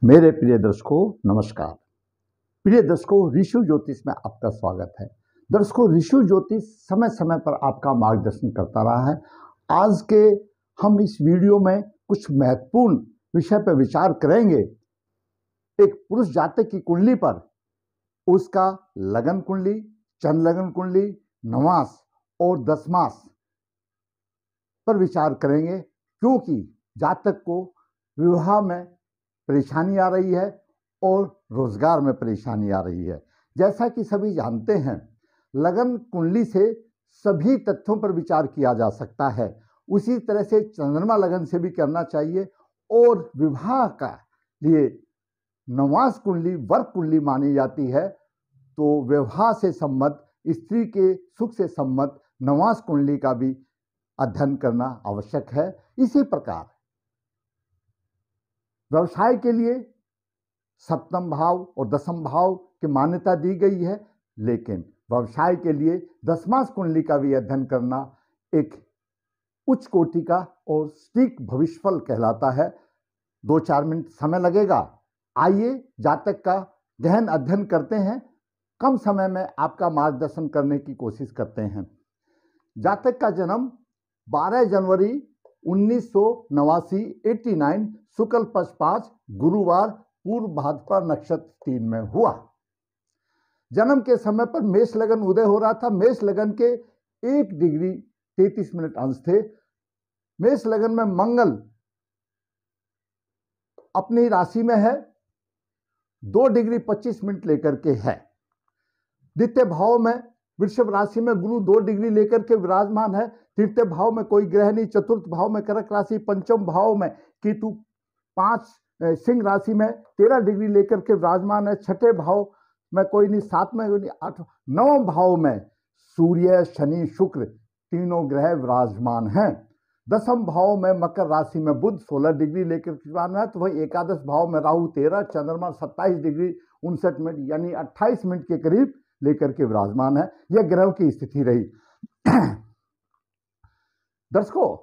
मेरे प्रिय दर्शकों नमस्कार। प्रिय दर्शकों, ऋषि ज्योतिष में आपका स्वागत है। दर्शकों, ऋषि ज्योतिष समय समय पर आपका मार्गदर्शन करता रहा है। आज के हम इस वीडियो में कुछ महत्वपूर्ण विषय पर विचार करेंगे। एक पुरुष जातक की कुंडली पर उसका लगन कुंडली, चंद्र लगन कुंडली, नवांश और दशमांश पर विचार करेंगे, क्योंकि जातक को विवाह में परेशानी आ रही है और रोजगार में परेशानी आ रही है। जैसा कि सभी जानते हैं, लगन कुंडली से सभी तथ्यों पर विचार किया जा सकता है। उसी तरह से चंद्रमा लगन से भी करना चाहिए और विवाह का लिए नवांश कुंडली वर्क कुंडली मानी जाती है। तो विवाह से संबद्ध, स्त्री के सुख से संबद्ध नवांश कुंडली का भी अध्ययन करना आवश्यक है। इसी प्रकार व्यवसाय के लिए सप्तम भाव और दसम भाव की मान्यता दी गई है, लेकिन व्यवसाय के लिए दशमांश कुंडली का भी अध्ययन करना एक उच्च कोटि का और सटीक भविष्यफल कहलाता है। 2-4 मिनट समय लगेगा। आइए जातक का गहन अध्ययन करते हैं। कम समय में आपका मार्गदर्शन करने की कोशिश करते हैं। जातक का जन्म 12 जनवरी 1989 89 शुक्ल पक्ष 5 गुरुवार पूर्व भाद्रपद नक्षत्र 3 में हुआ। जन्म के समय पर मेष लगन उदय हो रहा था। मेष लगन के 1 डिग्री 33 मिनट अंश थे। मेष लगन में मंगल अपनी राशि में है, 2 डिग्री 25 मिनट लेकर के है। द्वितीय भाव में वृषभ राशि में गुरु 2 डिग्री लेकर के विराजमान है। तृतीय भाव में कोई ग्रह नहीं। चतुर्थ भाव में कर्क राशि, पंचम भाव में केतु 5 सिंह राशि में 13 डिग्री लेकर के विराजमान है। छठे भाव में कोई नहीं, 7वें कोई नहीं, 8 9वें भाव में सूर्य, शनि, शुक्र तीनों ग्रह विराजमान हैं। दसम भाव में मकर राशि में बुध 16 डिग्री लेकर विराजमान है। तो वही एकादश भाव में राहु 13, चंद्रमा 27 डिग्री 59 मिनट यानी 28 मिनट के करीब लेकर के विराजमान है। यह ग्रहों की स्थिति रही। दर्शकों,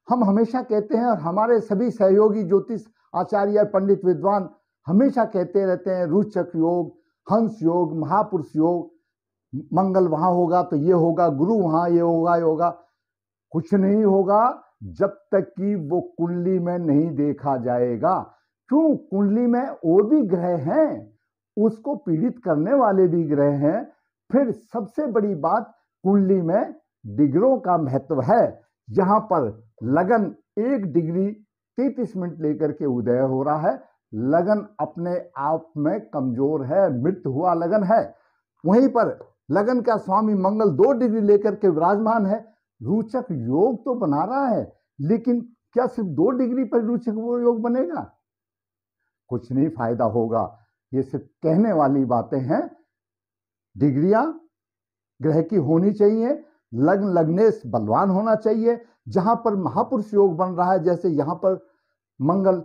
हम हमेशा कहते हैं और हमारे सभी सहयोगी ज्योतिष आचार्य, पंडित, विद्वान हमेशा कहते रहते हैं, रोचक योग, हंस योग, महापुरुष योग, मंगल वहां होगा तो ये होगा, गुरु वहां ये होगा, ये होगा। कुछ नहीं होगा जब तक कि वो कुंडली में नहीं देखा जाएगा। क्यों? कुंडली में और भी ग्रह हैं, उसको पीड़ित करने वाले भी ग्रह हैं। फिर सबसे बड़ी बात, कुंडली में डिग्रियों का महत्व है। जहां पर लगन 1 डिग्री 33 मिनट लेकर के उदय हो रहा है, लगन अपने आप में कमजोर है, मृत हुआ लगन है। वहीं पर लगन का स्वामी मंगल 2 डिग्री लेकर के विराजमान है। रोचक योग तो बना रहा है, लेकिन क्या सिर्फ 2 डिग्री पर रोचक वो योग बनेगा? कुछ नहीं फायदा होगा। ये सिर्फ कहने वाली बातें हैं। डिग्रियां ग्रह की होनी चाहिए, लग्न लग्नेश बलवान होना चाहिए। जहां पर महापुरुष योग बन रहा है, जैसे यहां पर मंगल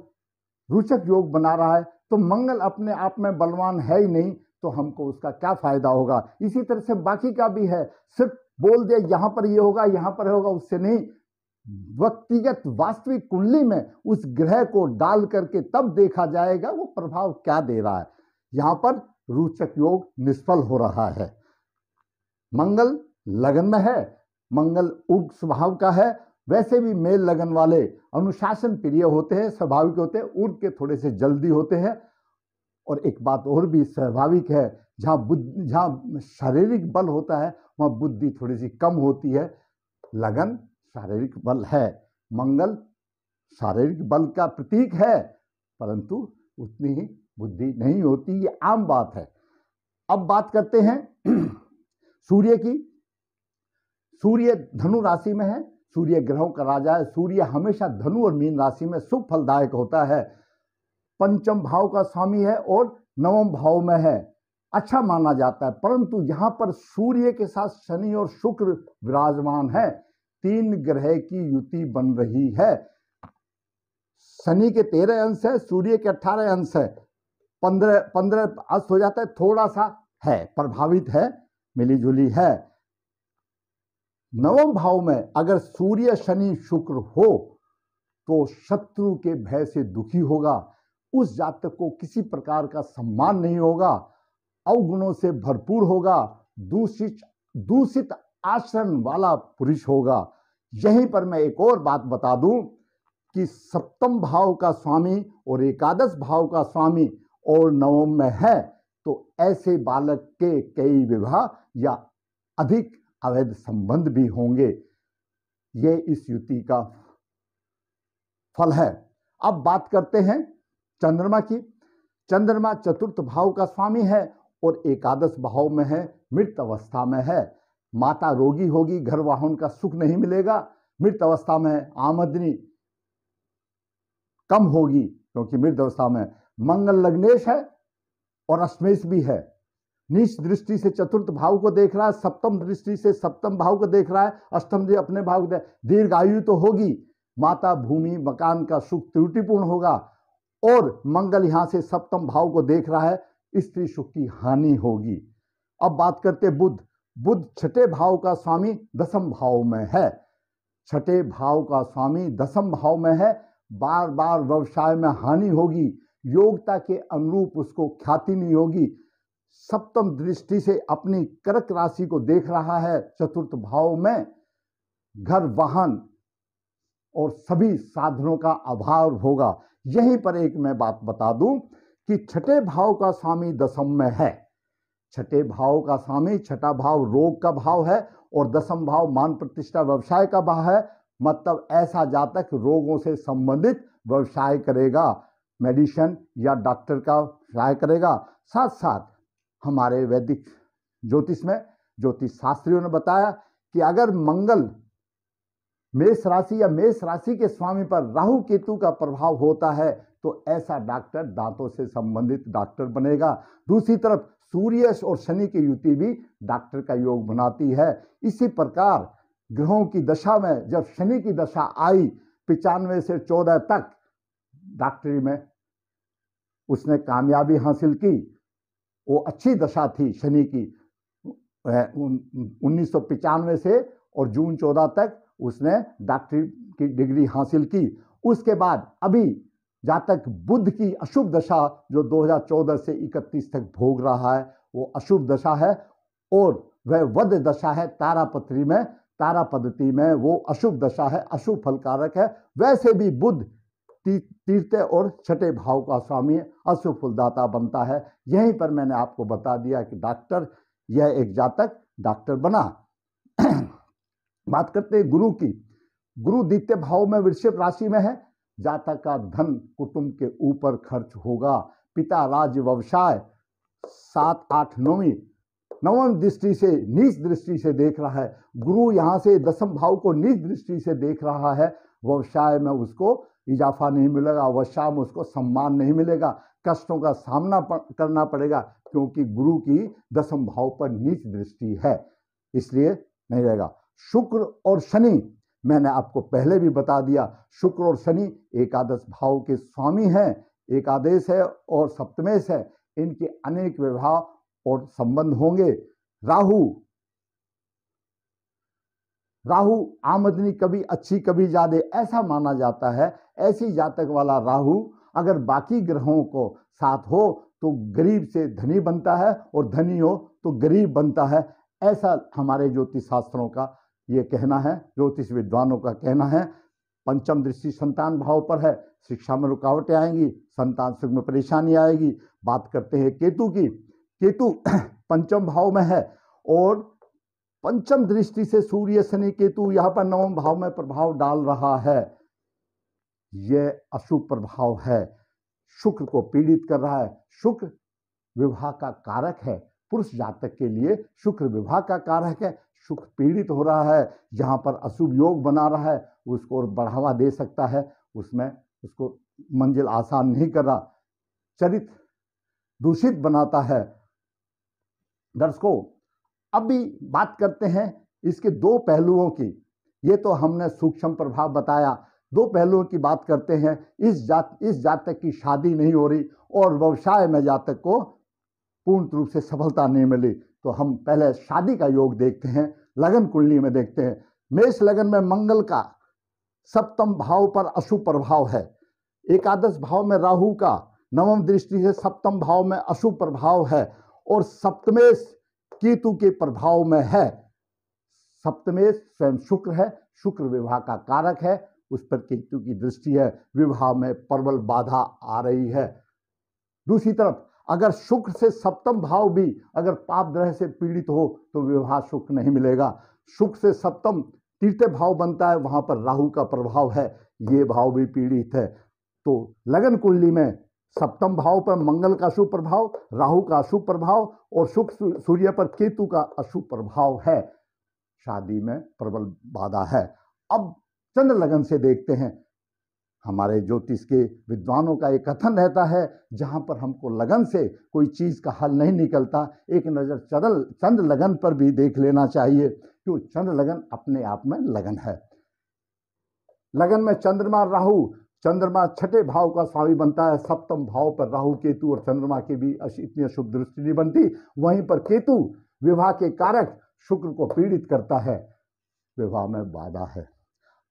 रोचक योग बना रहा है, तो मंगल अपने आप में बलवान है ही नहीं, तो हमको उसका क्या फायदा होगा। इसी तरह से बाकी का भी है। सिर्फ बोल दे यहां पर ये होगा, यहां पर होगा, उससे नहीं। व्यक्तिगत वास्तविक कुंडली में उस ग्रह को डाल करके तब देखा जाएगा वो प्रभाव क्या दे रहा है। यहां पर रोचक योग निष्फल हो रहा है। मंगल लगन में है, मंगल उग्र स्वभाव का है। वैसे भी मेल लगन वाले अनुशासन प्रिय होते हैं, स्वाभाविक होते हैं, उड़ के थोड़े से जल्दी होते हैं। और एक बात और भी स्वाभाविक है, जहां शारीरिक बल होता है वहां बुद्धि थोड़ी सी कम होती है। लगन शारीरिक बल है, मंगल शारीरिक बल का प्रतीक है, परंतु उतनी ही बुद्धि नहीं होती। ये आम बात है। अब बात करते हैं सूर्य की। सूर्य धनु राशि में है, सूर्य ग्रहों का राजा है। सूर्य हमेशा धनु और मीन राशि में शुभ फलदायक होता है। पंचम भाव का स्वामी है और नवम भाव में है, अच्छा माना जाता है। परंतु यहां पर सूर्य के साथ शनि और शुक्र विराजमान है। 3 ग्रह की युति बन रही है। शनि के 13 अंश है, सूर्य के 18 अंश है, 15 अंश हो जाता है। थोड़ा सा है, प्रभावित है, मिलीजुली है। नवम भाव में अगर सूर्य, शनि, शुक्र हो तो शत्रु के भय से दुखी होगा उस जातक को किसी प्रकार का सम्मान नहीं होगा, अवगुणों से भरपूर होगा, दूषित आचरण वाला पुरुष होगा। यहीं पर मैं एक और बात बता दूं कि सप्तम भाव का स्वामी और एकादश भाव का स्वामी और नवम में है तो ऐसे बालक के कई विवाह या अधिक अवैध संबंध भी होंगे। ये इस युति का फल है। अब बात करते हैं चंद्रमा की। चंद्रमा चतुर्थ भाव का स्वामी है और एकादश भाव में है, मृत अवस्था में है। माता रोगी होगी, घर वाहन का सुख नहीं मिलेगा। मृत अवस्था में आमदनी कम होगी क्योंकि मृत अवस्था में मंगल लग्नेश है और अष्टमेश भी है। नीच दृष्टि से चतुर्थ भाव को देख रहा है, सप्तम दृष्टि से सप्तम भाव को देख रहा है, अष्टम जी अपने भाव को दीर्घ आयु तो होगी, माता भूमि मकान का सुख त्रुटिपूर्ण होगा। और मंगल यहां से सप्तम भाव को देख रहा है, स्त्री सुख की हानि होगी। अब बात करते बुध। बुध छठे भाव का स्वामी दसम भाव में है। छठे भाव का स्वामी दसम भाव में है। बार बार व्यवसाय में हानि होगी, योग्यता के अनुरूप उसको ख्याति नहीं होगी। सप्तम दृष्टि से अपनी कर्क राशि को देख रहा है, चतुर्थ भाव में घर वाहन और सभी साधनों का अभाव होगा। यहीं पर एक मैं बात बता दूं कि छठे भाव का स्वामी दसम में है। छठे भाव का स्वामी, छठा भाव रोग का भाव है और दसम भाव मान प्रतिष्ठा व्यवसाय का भाव है। मतलब ऐसा जातक रोगों से संबंधित व्यवसाय करेगा, मेडिसिन या डॉक्टर का व्यवसाय करेगा। साथ साथ हमारे वैदिक ज्योतिष में ज्योतिष शास्त्रियों ने बताया कि अगर मंगल मेष राशि या मेष राशि के स्वामी पर राहु केतु का प्रभाव होता है तो ऐसा डॉक्टर दांतों से संबंधित डॉक्टर बनेगा। दूसरी तरफ सूर्य और शनि की युति भी डॉक्टर का योग बनाती है। इसी प्रकार ग्रहों की दशा में जब शनि की दशा आई 95 से 14 तक डॉक्टरी में उसने कामयाबी हासिल की। वो अच्छी दशा थी शनि की। 1995 से और जून 14 तक उसने डॉक्टरी की डिग्री हासिल की। उसके बाद अभी जातक बुध की अशुभ दशा जो 2014 से 31 तक भोग रहा है वो अशुभ दशा है और वह वध दशा है। तारापत्री में, तारा पद्धति में वो अशुभ दशा है, अशुभ फलकारक है। वैसे भी बुध तीसरे और छठे भाव का स्वामी अशुभ फलदाता बनता है। यहीं पर मैंने आपको बता दिया कि डॉक्टर, यह एक जातक डॉक्टर बना। बात करते हैं गुरु की। गुरु द्वितीय भाव में वृषभ राशि में है। जातक का धन कुटुंब के ऊपर खर्च होगा। पिता राज्य व्यवसाय 7, 8, 9वीं दृष्टि से, नीच दृष्टि से देख रहा है। गुरु यहां से दसम भाव को नीच दृष्टि से देख रहा है। व्यवसाय में उसको इजाफा नहीं मिलेगा, व्यवसाय में उसको सम्मान नहीं मिलेगा, कष्टों का सामना करना पड़ेगा क्योंकि गुरु की दसम भाव पर नीच दृष्टि है, इसलिए नहीं रहेगा। शुक्र और शनि मैंने आपको पहले भी बता दिया, शुक्र और शनि एकादश भाव के स्वामी हैं। एकादश है और सप्तमेश है, इनके अनेक विवाह और संबंध होंगे। राहु आमदनी कभी अच्छी कभी ज्यादा ऐसा माना जाता है। ऐसी जातक वाला राहु अगर बाकी ग्रहों को साथ हो तो गरीब से धनी बनता है और धनी हो तो गरीब बनता है। ऐसा हमारे ज्योतिष शास्त्रों का ये कहना है, ज्योतिष विद्वानों का कहना है। पंचम दृष्टि संतान भाव पर है, शिक्षा में रुकावटें आएंगी, संतान सुख में परेशानी आएगी। बात करते हैं केतु की। केतु पंचम भाव में है और पंचम दृष्टि से सूर्य शनि केतु यहाँ पर नवम भाव में प्रभाव डाल रहा है। यह अशुभ प्रभाव है, शुक्र को पीड़ित कर रहा है। शुक्र विवाह का कारक है, पुरुष जातक के लिए शुक्र विवाह का कारक है। शुक्र पीड़ित हो रहा है, जहां पर अशुभ योग बना रहा है उसको और बढ़ावा दे सकता है, उसमें उसको मंजिल आसान नहीं कर रहा, चरित्र दूषित बनाता है। दर्शकों, अभी बात करते हैं इसके दो पहलुओं की। ये तो हमने सूक्ष्म प्रभाव बताया, दो पहलुओं की बात करते हैं। इस जातक की शादी नहीं हो रही और व्यवसाय में जातक को पूर्ण रूप से सफलता नहीं मिली, तो हम पहले शादी का योग देखते हैं, लगन कुंडली में देखते हैं। मेष लगन में मंगल का सप्तम भाव पर अशुभ प्रभाव है। एकादश भाव में राहु का नवम दृष्टि से सप्तम भाव में अशुभ प्रभाव है और सप्तमेश केतु के प्रभाव में है। सप्तमेश स्वयं शुक्र है, शुक्र विवाह का कारक है, उस पर केतु की दृष्टि है, विवाह में प्रबल बाधा आ रही है। दूसरी तरफ अगर शुक्र से सप्तम भाव भी अगर पाप ग्रह से पीड़ित हो तो विवाह सुख नहीं मिलेगा। शुक्र से सप्तम तृतीय भाव बनता है, वहां पर राहु का प्रभाव है, ये भाव भी पीड़ित है। तो लगन कुंडली में सप्तम भाव पर मंगल का शुभ प्रभाव, राहु का अशुभ प्रभाव और शुक्र सूर्य पर केतु का अशुभ प्रभाव है, शादी में प्रबल बाधा है। अब चंद्र लगन से देखते हैं। हमारे ज्योतिष के विद्वानों का एक कथन रहता है, जहां पर हमको लगन से कोई चीज का हल नहीं निकलता, एक नजर चंद्र लगन पर भी देख लेना चाहिए, क्यों चंद्र लगन अपने आप में लगन है। लगन में चंद्रमा राहु, चंद्रमा छठे भाव का स्वामी बनता है, सप्तम भाव पर राहु केतु और चंद्रमा की भी इतनी शुभ दृष्टि नहीं बनती। वहीं पर केतु विवाह के कारक शुक्र को पीड़ित करता है, विवाह में बाधा है।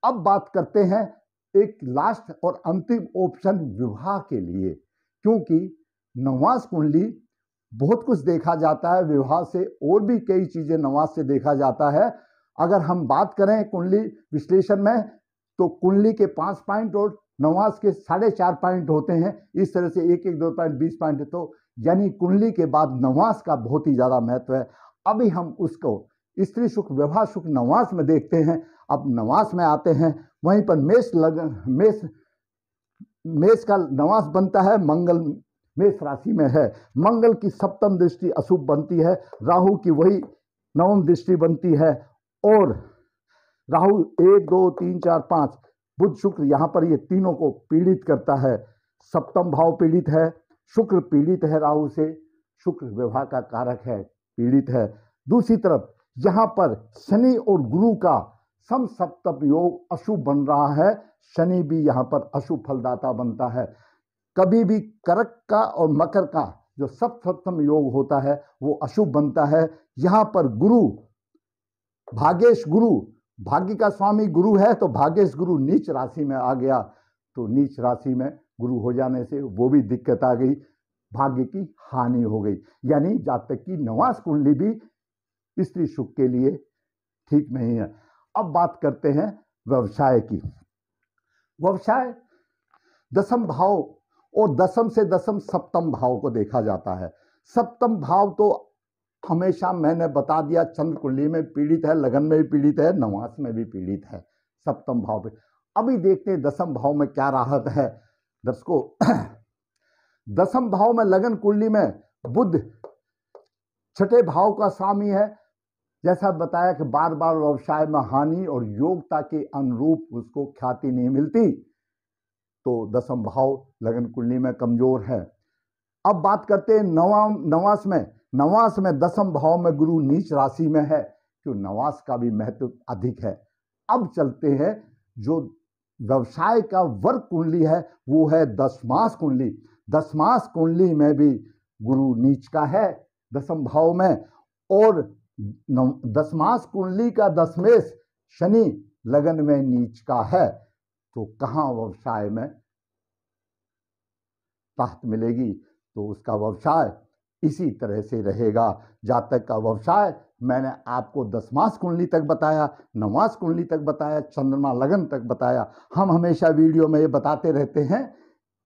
अब बात करते हैं एक लास्ट और अंतिम ऑप्शन विवाह के लिए, क्योंकि नवास कुंडली बहुत कुछ देखा जाता है विवाह से, और भी कई चीजें नवास से देखा जाता है। अगर हम बात करें कुंडली विश्लेषण में तो कुंडली के 5 पॉइंट और नवास के 4.5 पॉइंट होते हैं, इस तरह से 1 1 2 पॉइंट 20 पॉइंट है, तो यानी कुंडली के बाद नवास का बहुत ही ज्यादा महत्व है। अभी हम उसको स्त्री सुख विवाह सुख नवास में देखते हैं। अब नवास में आते हैं, वहीं पर मेष का नवास बनता है, मंगल मेष राशि में है, मंगल की सप्तम दृष्टि अशुभ बनती है, राहु की वही नवम दृष्टि बनती है और राहु 1 2 3 4 5 बुध शुक्र यहां पर ये तीनों को पीड़ित करता है। सप्तम भाव पीड़ित है, शुक्र पीड़ित है राहु से, शुक्र विवाह का कारक है, पीड़ित है। दूसरी तरफ यहां पर शनि और गुरु का सम सप्तम योग अशुभ बन रहा है, शनि भी यहां पर अशुभ फलदाता बनता है। कभी भी करक का और मकर का जो सप्तम योग होता है वो अशुभ बनता है। यहां पर गुरु भागेश गुरु, भाग्य का स्वामी गुरु है, तो भागेश गुरु नीच राशि में आ गया, तो नीच राशि में गुरु हो जाने से वो भी दिक्कत आ गई, भाग्य की हानि हो गई। यानी जातक की नवास कुंडली भी स्त्री सुख के लिए ठीक नहीं है। अब बात करते हैं व्यवसाय की। व्यवसाय दसम भाव और दसम से दसम सप्तम भाव को देखा जाता है। सप्तम भाव तो हमेशा मैंने बता दिया चंद्र कुंडली में पीड़ित है, लगन में भी पीड़ित है, नवास में भी पीड़ित है, सप्तम भाव पे। अभी देखते हैं दसम भाव में क्या राहत है दर्शकों। दसम भाव में लगन कुंडली में बुध छठे भाव का स्वामी है, जैसा बताया कि बार बार व्यवसाय में हानि और योग्यता के अनुरूप उसको ख्याति नहीं मिलती, तो दसम भाव लगन कुंडली में कमजोर है। अब बात करते हैं नवास में। नवास में दसम भाव में गुरु नीच राशि में है, क्यों नवास का भी महत्व अधिक है। अब चलते हैं जो व्यवसाय का वर्ग कुंडली है वो है दशमास कुंडली। दशमास कुंडली में भी गुरु नीच का है दसम भाव में, और दशमास कुंडली का दशमेश शनि लगन में नीच का है, तो कहां व्यवसाय में ताकत मिलेगी, तो उसका व्यवसाय इसी तरह से रहेगा। जातक का व्यवसाय मैंने आपको दशमास कुंडली तक बताया, नवास कुंडली तक बताया, चंद्रमा लगन तक बताया। हम हमेशा वीडियो में ये बताते रहते हैं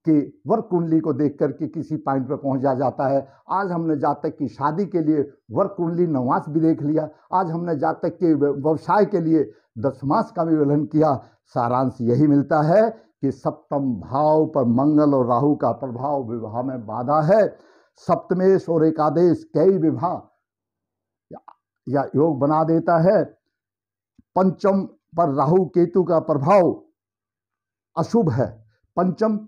कि वर्ग कुंडली को देख करके किसी पॉइंट पर पहुंचा जाता है। आज हमने जातक की शादी के लिए वर्ग कुंडली नवास भी देख लिया, आज हमने जातक के व्यवसाय के लिए दशमास का भी वर्णन किया। सारांश यही मिलता है कि सप्तम भाव पर मंगल और राहु का प्रभाव विवाह में बाधा है। सप्तमेश और एकादेश कई विवाह या योग बना देता है। पंचम पर राहु केतु का प्रभाव अशुभ है, पंचम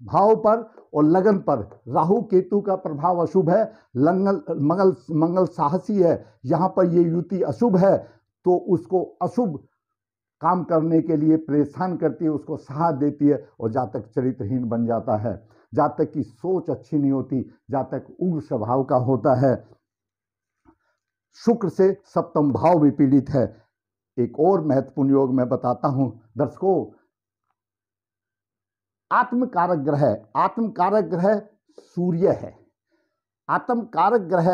भाव पर और लगन पर राहु केतु का प्रभाव अशुभ है। मंगल साहसी है, यहां पर ये युति अशुभ है, तो उसको अशुभ काम करने के लिए परेशान करती है, उसको साथ देती है और जातक चरित्रहीन बन जाता है, जातक की सोच अच्छी नहीं होती, जातक उग्र स्वभाव का होता है। शुक्र से सप्तम भाव भी पीड़ित है। एक और महत्वपूर्ण योग मैं बताता हूं दर्शकों, आत्मकारक ग्रह, आत्मकारक ग्रह सूर्य है। आत्मकारक ग्रह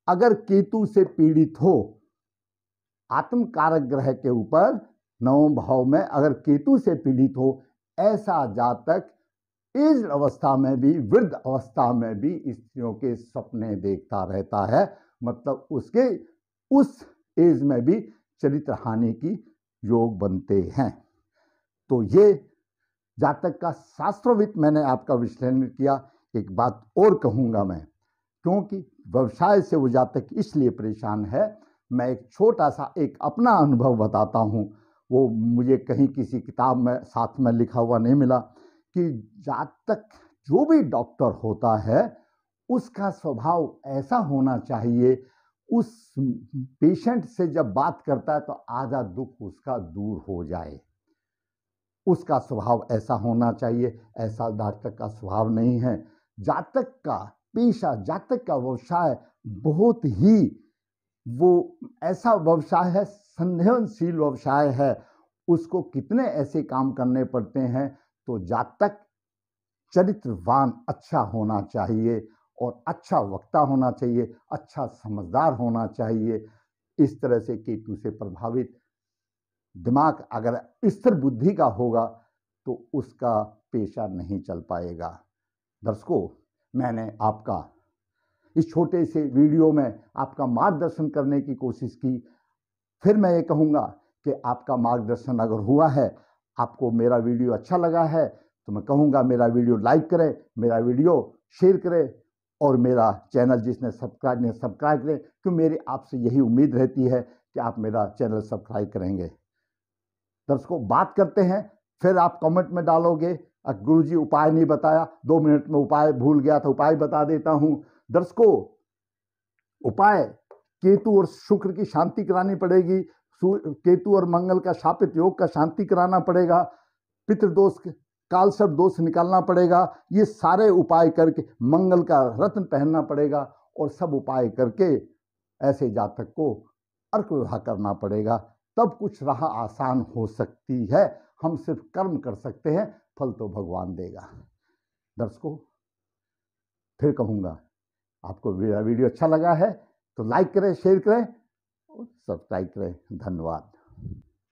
अगर केतु से पीड़ित हो, आत्मकारक ग्रह के ऊपर नवम भाव में अगर केतु से पीड़ित हो, ऐसा जातक एज अवस्था में भी, वृद्ध अवस्था में भी स्त्रियों के सपने देखता रहता है। मतलब उसके उस एज में भी चरित्र हानि की योग बनते हैं। तो ये जातक का शास्त्रविद मैंने आपका विश्लेषण किया। एक बात और कहूँगा मैं, क्योंकि व्यवसाय से वो जातक इसलिए परेशान है, मैं एक छोटा सा एक अपना अनुभव बताता हूँ। वो मुझे कहीं किसी किताब में साथ में लिखा हुआ नहीं मिला कि जातक जो भी डॉक्टर होता है उसका स्वभाव ऐसा होना चाहिए, उस पेशेंट से जब बात करता है तो आधा दुख उसका दूर हो जाए। उसका स्वभाव ऐसा होना चाहिए। ऐसा जातक का स्वभाव नहीं है। जातक का पेशा, जातक का व्यवसाय बहुत ही वो ऐसा व्यवसाय है, संवेदनशील व्यवसाय है। उसको कितने ऐसे काम करने पड़ते हैं। तो जातक चरित्रवान अच्छा होना चाहिए और अच्छा वक्ता होना चाहिए, अच्छा समझदार होना चाहिए। इस तरह से केतु से प्रभावित दिमाग अगर स्थिर बुद्धि का होगा तो उसका पेशा नहीं चल पाएगा। दर्शकों, मैंने आपका इस छोटे से वीडियो में आपका मार्गदर्शन करने की कोशिश की। फिर मैं ये कहूँगा कि आपका मार्गदर्शन अगर हुआ है, आपको मेरा वीडियो अच्छा लगा है, तो मैं कहूँगा मेरा वीडियो लाइक करें, मेरा वीडियो शेयर करें और मेरा चैनल जिसने सब्सक्राइब नहीं सब्सक्राइब करें, क्योंकि मेरी आपसे यही उम्मीद रहती है कि आप मेरा चैनल सब्सक्राइब करेंगे। दर्शकों, बात करते हैं, फिर आप कमेंट में डालोगे गुरुजी उपाय नहीं बताया, 2 मिनट में उपाय भूल गया था, उपाय बता देता हूं। दर्शकों, उपाय केतु और शुक्र की शांति करानी पड़ेगी, केतु और मंगल का शापित योग का शांति कराना पड़ेगा, पितृदोष कालसर्प दोष निकालना पड़ेगा। ये सारे उपाय करके मंगल का रत्न पहनना पड़ेगा और सब उपाय करके ऐसे जातक को अर्क विवाह करना पड़ेगा। तब कुछ राह आसान हो सकती है। हम सिर्फ कर्म कर सकते हैं, फल तो भगवान देगा। दर्शकों, फिर कहूँगा, आपको मेरा वीडियो अच्छा लगा है तो लाइक करें, शेयर करें और सब्सक्राइब करें। धन्यवाद।